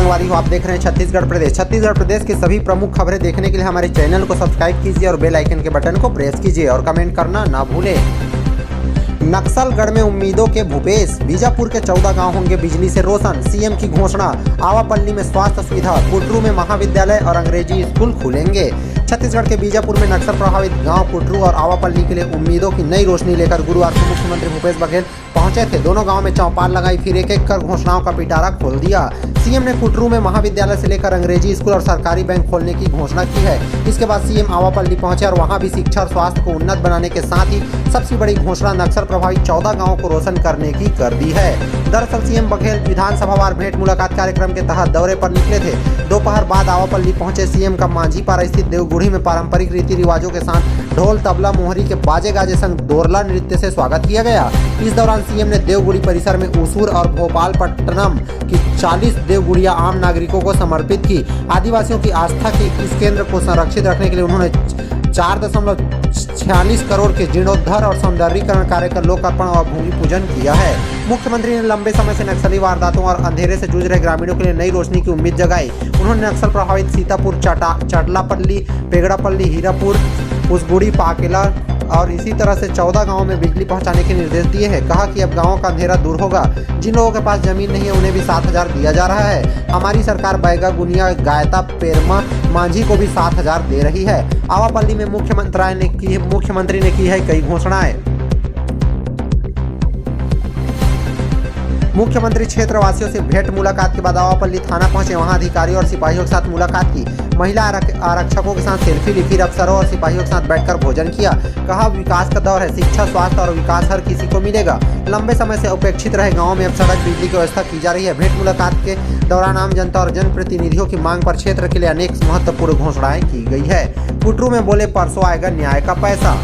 संगवारी हो, आप देख रहे हैं छत्तीसगढ़ प्रदेश। छत्तीसगढ़ प्रदेश की सभी प्रमुख खबरें देखने के लिए हमारे चैनल को सब्सक्राइब कीजिए और बेल आइकन के बटन को प्रेस कीजिए और कमेंट करना ना भूलें। नक्सलगढ़ में उम्मीदों के भूपेश, बीजापुर के 14 गांव होंगे बिजली से रोशन, सीएम की घोषणा। आवापल्ली में स्वास्थ्य सुविधा, कुटरू में महाविद्यालय और अंग्रेजी स्कूल खुलेंगे। छत्तीसगढ़ के बीजापुर में नक्सल प्रभावित गांव कुटरू और आवापल्ली के लिए उम्मीदों की नई रोशनी लेकर गुरुवार को मुख्यमंत्री भूपेश बघेल पहुंचे थे। दोनों गांव में चौपाल लगाई, फिर एक एक कर घोषणाओं का पिटारा खोल दिया। सीएम ने कुटरू में महाविद्यालय से लेकर अंग्रेजी स्कूल और सरकारी बैंक खोलने की घोषणा की है। इसके बाद सीएम आवापल्ली पहुंचे और वहां भी शिक्षा और स्वास्थ्य को उन्नत बनाने के साथ ही सबसे बड़ी घोषणा नक्सल प्रभावित 14 गांवों को रोशन करने की कर दी है। दरअसल सीएम बघेल विधानसभावार भेंट मुलाकात कार्यक्रम के तहत दौरे पर निकले थे। दोपहर बाद आवापल्ली पहुंचे सीएम का मांझीपारा स्थित देवगुड़ी में पारंपरिक रीति रिवाजों के साथ ढोल तबला मोहरी के बाजे गाजे संग दोरला नृत्य से स्वागत किया गया। इस दौरान सीएम ने देवगुड़ी परिसर में उसूर और भोपालपट्टनम की 40 देवगुड़िया आम नागरिकों को समर्पित की। आदिवासियों की आस्था के इस केंद्र को संरक्षित रखने के लिए उन्होंने 4.46 करोड़ के जीर्णोद्धार और सौंदर्यीकरण कार्य का लोकार्पण और भूमि पूजन किया है। मुख्यमंत्री ने लंबे समय से नक्सली वारदातों और अंधेरे से जूझ रहे ग्रामीणों के लिए नई रोशनी की उम्मीद जगाई। उन्होंने नक्सल प्रभावित सीतापुर, चटलापल्ली, पेगड़ापल्ली, हीरापुर, उसगुड़ी, पाकेला और इसी तरह से 14 गांवों में बिजली पहुंचाने के निर्देश दिए हैं। कहा कि अब गांवों का अंधेरा दूर होगा। जिन लोगों के पास जमीन नहीं है उन्हें भी 7,000 दिया जा रहा है। हमारी सरकार बैगा, गुनिया, गायता, पेरमा, मांझी को भी 7,000 दे रही है। आवापल्ली में मुख्यमंत्री ने की है कई घोषणाएं। मुख्यमंत्री क्षेत्रवासियों से भेंट मुलाकात के बाद आवापल्ली थाना पहुंचे। वहां अधिकारियों और सिपाहियों के साथ मुलाकात की। महिला आरक्षकों के साथ सेल्फी ली, फिर अफसरों और सिपाहियों के साथ बैठकर भोजन किया। कहा विकास का दौर है, शिक्षा, स्वास्थ्य और विकास हर किसी को मिलेगा। लंबे समय से उपेक्षित रहे गाँव में अब सड़क, बिजली की व्यवस्था की जा रही है। भेंट मुलाकात के दौरान आम जनता और जनप्रतिनिधियों की मांग पर क्षेत्र के लिए अनेक महत्वपूर्ण घोषणाएं की गई है। कुटरू में बोले परसों आएगा न्याय का पैसा।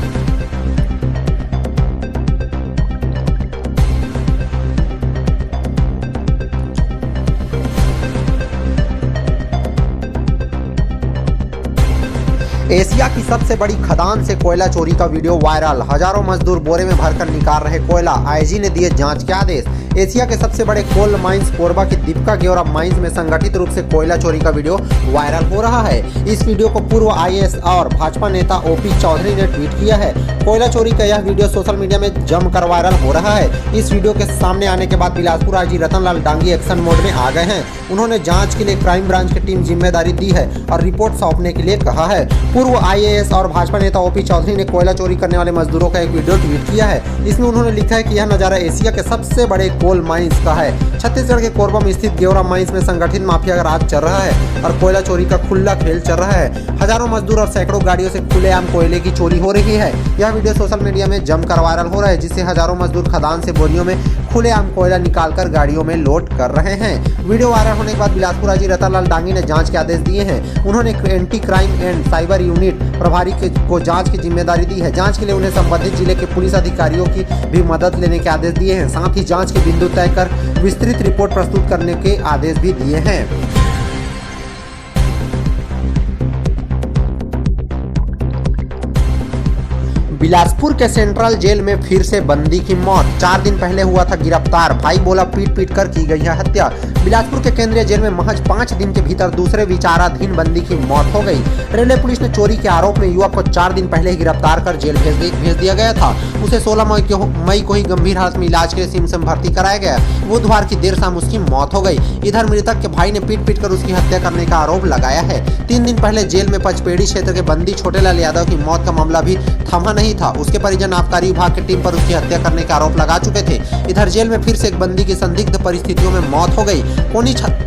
एशिया की सबसे बड़ी खदान से कोयला चोरी का वीडियो वायरल। हजारों मजदूर बोरे में भरकर निकाल रहे कोयला। आईजी ने दिए जांच के आदेश। एशिया के सबसे बड़े कोल माइंस कोरबा की दीपिका गेवरा माइंस में संगठित रूप से कोयला चोरी का वीडियो वायरल हो रहा है। इस वीडियो को पूर्व आईएएस और भाजपा नेता ओपी चौधरी ने ट्वीट किया है। कोयला चोरी का यह वीडियो सोशल मीडिया में जमकर वायरल हो रहा है। इस वीडियो के सामने आने के बाद Bilaspur IG Ratanlal Dangi action mode में आ गए हैं। उन्होंने जांच के लिए क्राइम ब्रांच की टीम जिम्मेदारी दी है और रिपोर्ट सौंपने के लिए कहा है। पूर्व आईएएस और भाजपा नेता ओपी चौधरी ने कोयला चोरी करने वाले मजदूरों का एक वीडियो ट्वीट किया है। इसमें उन्होंने लिखा है कि यह नजारा एशिया के सबसे बड़े कोल माइंस का है। छत्तीसगढ़ के कोरबा में स्थित गेवरा माइंस में संगठित माफिया का राज चल रहा है और कोयला चोरी का खुला खेल चल रहा है। हजारों मजदूर और सैकड़ों गाड़ियों से खुलेआम कोयले की चोरी हो रही है। यह वीडियो सोशल मीडिया में जमकर वायरल हो रहा है, जिससे हजारों मजदूर खदान से बोरियों में खुलेआम कोयला निकालकर गाड़ियों में लोड कर रहे हैं। वीडियो वायरल होने के बाद बिलासपुर आईजी रतनलाल डांगी ने जांच के आदेश दिए हैं। उन्होंने anti crime and cyber unit प्रभारी को जांच की जिम्मेदारी दी है। जांच के लिए उन्हें संबंधित जिले के पुलिस अधिकारियों की भी मदद लेने के आदेश दिए हैं। साथ ही जांच के बिंदु तय कर विस्तृत रिपोर्ट प्रस्तुत करने के आदेश भी दिए हैं। बिलासपुर के सेंट्रल जेल में फिर से बंदी की मौत। 4 दिन पहले हुआ था गिरफ्तार, भाई बोला पीट पीट कर की गई है हत्या। बिलासपुर के केंद्रीय जेल में महज 5 दिन के भीतर दूसरे विचाराधीन बंदी की मौत हो गई। रेलवे पुलिस ने चोरी के आरोप में युवक को 4 दिन पहले ही गिरफ्तार कर जेल भेज दिया गया था। उसे 16 मई को ही गंभीर हालत में इलाज के लिए सिम्स में भर्ती कराया गया। बुधवार की देर शाम उसकी मौत हो गई। इधर मृतक के भाई ने पीट पीट कर उसकी हत्या करने का आरोप लगाया है। 3 दिन पहले जेल में पचपेड़ी क्षेत्र के बंदी छोटेलाल यादव की मौत का मामला भी थमा नहीं था। उसके परिजन आबकारी विभाग की टीम पर उसकी हत्या करने का आरोप लगा चुके थे। इधर जेल में फिर से एक बंदी की संदिग्ध परिस्थितियों में मौत हो गई।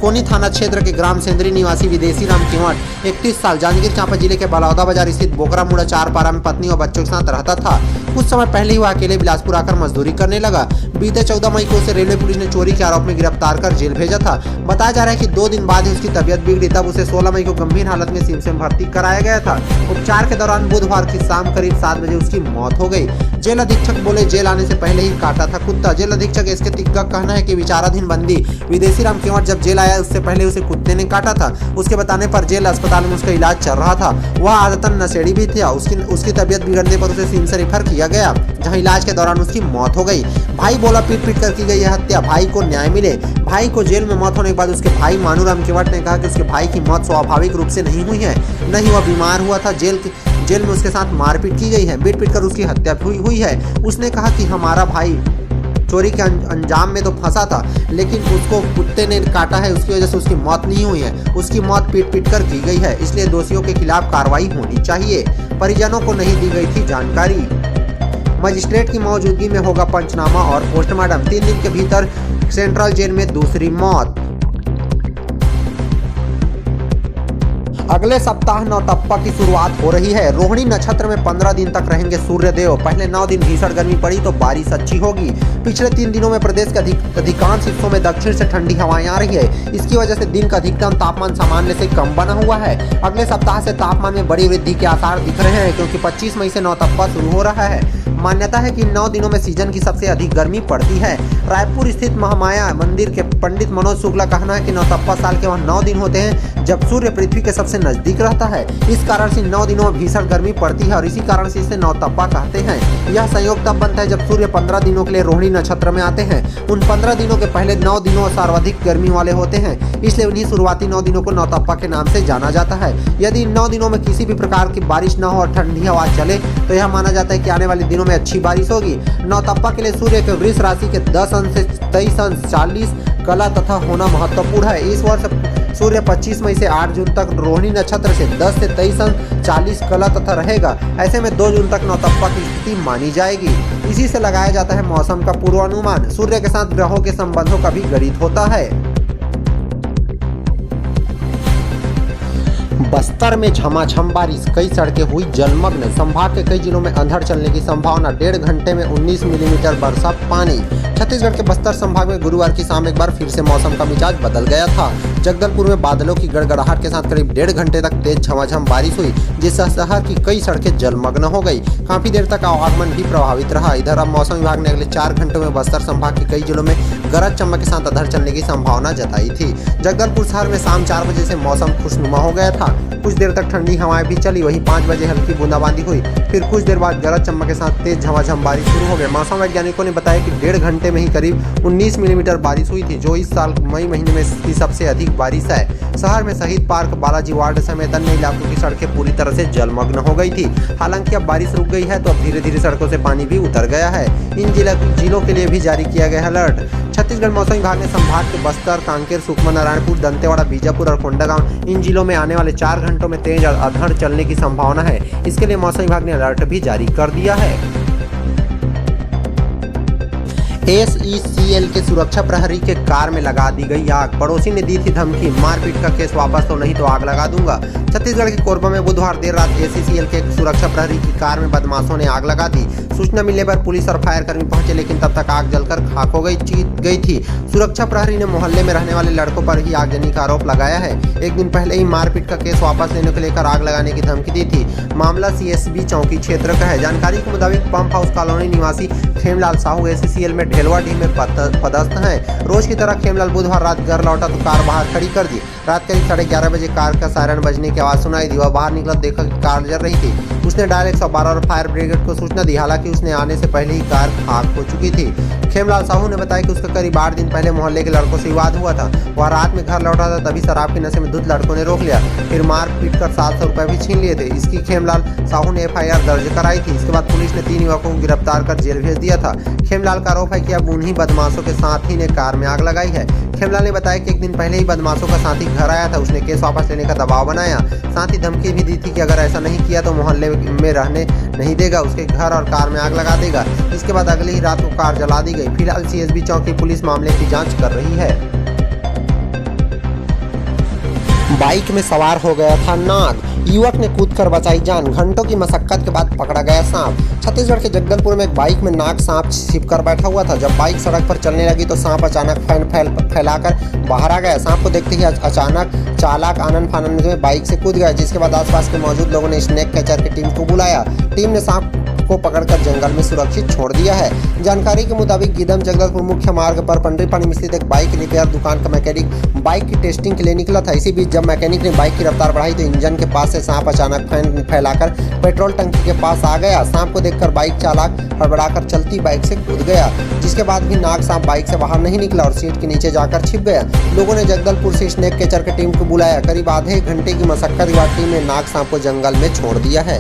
कोनी थाना क्षेत्र के ग्राम सेंद्री निवासी विदेशी राम केवट 31 साल जांजगीर चांपा जिले के बलौदा बाजार स्थित बोकरा मुड़ा 4 पारा में पत्नी और बच्चों के साथ रहता था। कुछ समय पहले ही वह अकेले बिलासपुर आकर मजदूरी करने लगा। बीते 14 मई को उसे रेलवे पुलिस ने चोरी के आरोप में गिरफ्तार कर जेल भेजा था। बताया जा रहा है कि 2 दिन बाद ही उसकी तबियत बिगड़ी, तब उसे 16 मई को गंभीर हालत में सिम्स में भर्ती कराया गया था। उपचार के दौरान बुधवार की शाम करीब 7 बजे उसकी मौत हो गई। जेल अधीक्षक बोले जेल आने से पहले ही काटा था कुत्ता। जेल अधीक्षक एसके तिग्गा का कहना है कि विचाराधीन बंदी विदेशी राम केवट जब जेल आया उससे पहले उसे कुत्ते ने काटा था। उसके बताने पर जेल अस्पताल में उसका इलाज चल रहा था। वह आदतन नशेड़ी भी था। उसकी तबियत बिगड़ने पर उसे सिम्स से रेफर किया दिया गया, जहां इलाज के दौरान उसकी मौत हो गई। भाई बोला पीट पीट कर की गई है हत्या, भाई को न्याय मिले। भाई को जेल में मौत होने के बाद उसके भाई मानूराम केवट ने कहा कि उसके भाई की मौत स्वाभाविक रूप से नहीं हुई है, नहीं वह बीमार हुआ था, जेल में उसके साथ मारपीट की गई है, पीट पीट कर उसकी हत्या हुई है। उसने कहा कि हमारा भाई चोरी के अंजाम में तो फंसा था, लेकिन उसको कुत्ते ने काटा है, उसकी वजह से उसकी मौत नहीं हुई है, उसकी मौत पीट पीट कर की गई है, इसलिए दोषियों के खिलाफ कार्रवाई होनी चाहिए। परिजनों को नहीं दी गई थी जानकारी। मजिस्ट्रेट की मौजूदगी में होगा पंचनामा और पोस्टमार्टम। 3 दिन के भीतर सेंट्रल जेल में दूसरी मौत। अगले सप्ताह नौतप्पा की शुरुआत हो रही है। रोहिणी नक्षत्र में 15 दिन तक रहेंगे सूर्यदेव। पहले 9 दिन भीषण गर्मी पड़ी तो बारिश अच्छी होगी। पिछले 3 दिनों में प्रदेश के अधिकांश हिस्सों में दक्षिण से ठंडी हवाएं आ रही है। इसकी वजह से दिन का अधिकतम तापमान सामान्य से कम बना हुआ है। अगले सप्ताह से तापमान में बड़ी वृद्धि के आसार दिख रहे हैं, क्योंकि 25 मई से नौतप्पा शुरू हो रहा है। मान्यता है कि 9 दिनों में सीजन की सबसे अधिक गर्मी पड़ती है। रायपुर स्थित महामाया मंदिर के पंडित मनोज शुक्ला का कहना है कि नौतप्पा साल के वह 9 दिन होते हैं जब सूर्य पृथ्वी के सबसे नजदीक रहता है। इस कारण से 9 दिनों में भीषण गर्मी पड़ती है और इसी कारण से इसे नौतप्पा कहते हैं। यह संयोग तब बनता है जब सूर्य 15 दिनों के लिए रोहिणी नक्षत्र में आते हैं। उन 15 दिनों के पहले 9 दिनों सर्वाधिक गर्मी वाले होते हैं, इसलिए उन्हीं शुरुआती 9 दिनों को नौतप्पा के नाम से जाना जाता है। यदि इन 9 दिनों में किसी भी प्रकार की बारिश न हो और ठंडी हवा चले तो यह माना जाता है कि आने वाले दिनों में अच्छी बारिश होगी। नौतप्पा के लिए सूर्य के वृष राशि के 10 अंश से 23 अंश 40 कला तथा होना महत्वपूर्ण है। इस वर्ष सूर्य 25 मई से 8 जून तक रोहिणी नक्षत्र से 10 से 23 अंश 40 कला तथा रहेगा। ऐसे में 2 जून तक नौतप्पा की स्थिति मानी जाएगी। इसी से लगाया जाता है मौसम का पूर्वानुमान। सूर्य के साथ ग्रहों के संबंधों का भी गणित होता है। बस्तर में झमाझम बारिश, कई सड़कें हुई जलमग्न। संभाग के कई जिलों में अंधड़ चलने की संभावना। 1.5 घंटे में 19 मिलीमीटर बरसा पानी। छत्तीसगढ़ के बस्तर संभाग में गुरुवार की शाम एक बार फिर से मौसम का मिजाज बदल गया था। जगदलपुर में बादलों की गड़गड़ाहट के साथ करीब 1.5 घंटे तक तेज झमाझम बारिश हुई, जिससे शहर की कई सड़कें जलमग्न हो गई। काफी देर तक आवागमन भी प्रभावित रहा। इधर अब मौसम विभाग ने अगले 4 घंटों में बस्तर संभाग के कई जिलों में गरज चमक के साथ अंधड़ चलने की संभावना जताई थी। जगदलपुर शहर में शाम 4 बजे से मौसम खुशनुमा हो गया था। कुछ देर तक ठंडी हवाएं भी चली, वहीं 5 बजे हल्की बूंदाबांदी हुई। फिर कुछ देर बाद गरज चमक के साथ तेज झमाझम बारिश शुरू हो गई। मौसम वैज्ञानिकों ने बताया कि 1.5 घंटे में ही करीब 19 मिलीमीटर बारिश हुई थी, जो इस साल मई महीने में की सबसे अधिक बारिश है। शहर में शहीद पार्क, बालाजी वार्ड समेत अन्य इलाकों की सड़कें पूरी तरह से जलमग्न हो गई थी। हालांकि अब बारिश रुक गई है तो अब धीरे धीरे सड़कों से पानी भी उतर गया है। इन जिलों के लिए भी जारी किया गया अलर्ट। छत्तीसगढ़ मौसम विभाग ने संभाग के बस्तर, कांकेर, सुकमा, नारायणपुर, दंतेवाड़ा, बीजापुर और कोंडागांव इन जिलों में आने वाले 4 घंटों में तेज अंधड़ चलने की संभावना है। इसके लिए मौसम विभाग ने अलर्ट भी जारी कर दिया है। SECL के सुरक्षा प्रहरी के कार में लगा दी गई आग। पड़ोसी ने दी थी धमकी, मारपीट का केस वापस तो नहीं तो आग लगा दूंगा। छत्तीसगढ़ के कोरबा में बुधवार देर रात SECL के एक सुरक्षा प्रहरी की कार में बदमाशों ने आग लगा दी। सूचना मिलने पर पुलिस और फायर कर्मी पहुंचे, लेकिन तब तक आग जलकर खाक हो गई थी। सुरक्षा प्रहरी ने मोहल्ले में रहने वाले लड़कों पर ही आगजनी का आरोप लगाया है। एक दिन पहले ही मारपीट का केस वापस लेने को लेकर आग लगाने की धमकी दी थी। मामला CSB चौकी क्षेत्र का है। जानकारी के मुताबिक पंप हाउस कॉलोनी निवासी खेमलाल साहू SECL में ढेलवा टीम में पदस्थ हैं। रोज की तरह खेमलाल बुधवार रात घर लौटा तो कार बाहर खड़ी कर दी। रात करीब 11:30 बजे कार का सायरन बजने की आवाज सुनाई दी। वह बाहर निकला, देखा कि कार जल रही थी। उसने डायल 112 और फायर ब्रिगेड को सूचना दी। हालांकि उसने आने से पहले ही कार खाक हो चुकी थी। खेमलाल साहू ने बताया कि उसका करीब 8 दिन पहले मोहल्ले के लड़कों से विवाद हुआ था। वह रात में घर लौटा था, तभी शराब के नशे में धुत लड़कों ने रोक लिया, फिर मार पीट कर 700 रुपए भी छीन लिए थे। इसकी खेमलाल साहू ने FIR दर्ज कराई थी। इसके बाद पुलिस ने 3 युवकों को गिरफ्तार कर जेल भेज दिया था। खेमलाल का आरोप है कि अब उन्हीं बदमाशों के साथी ने कार में आग लगाई है। खेमलाल ने बताया कि एक दिन पहले ही बदमाशों का साथी घर आया था। उसने केस वापस लेने का दबाव बनाया, साथ ही धमकी भी दी थी कि अगर ऐसा नहीं किया तो मोहल्ले में रहने नहीं देगा, उसके घर और कार में आग लगा देगा। इसके बाद अगली ही रात को कार जला दी गई। फिलहाल CSB चौकी पुलिस मामले की जांच कर रही है। बाइक में सवार हो गया था नाग, युवक ने कूदकर बचाई जान। घंटों की मशक्कत के बाद पकड़ा गया सांप। छत्तीसगढ़ के जगदलपुर में एक बाइक में नाग सांप छिपकर बैठा हुआ था। जब बाइक सड़क पर चलने लगी तो सांप अचानक फैलाकर बाहर आ गया। सांप को देखते ही अचानक चालक आनंद फानंद में बाइक से कूद गया, जिसके बाद आसपास के मौजूद लोगों ने स्नेक कैचर की टीम को बुलाया। टीम ने सांप को पकड़कर जंगल में सुरक्षित छोड़ दिया है। जानकारी के मुताबिक गीदम जगदलपुर मुख्य मार्ग पर पंडरीपानी में स्थित एक बाइक रिपेयर दुकान का मैकेनिक बाइक की टेस्टिंग के लिए निकला था। इसी बीच जब मैकेनिक ने बाइक की रफ्तार बढ़ाई तो इंजन के पास से सांप अचानक फैलाकर पेट्रोल टंकी के पास आ गया। सांप को देखकर बाइक चालक हड़बड़ाकर चलती बाइक से कूद गया, जिसके बाद भी नाग सांप बाइक से बाहर नहीं निकला और सीट के नीचे जाकर छिप गया। लोगों ने जगदलपुर से स्नेक कैचर की टीम को बुलाया। करीब आधे घंटे की मशक्कत के बाद टीम ने नाग सांप को जंगल में छोड़ दिया है।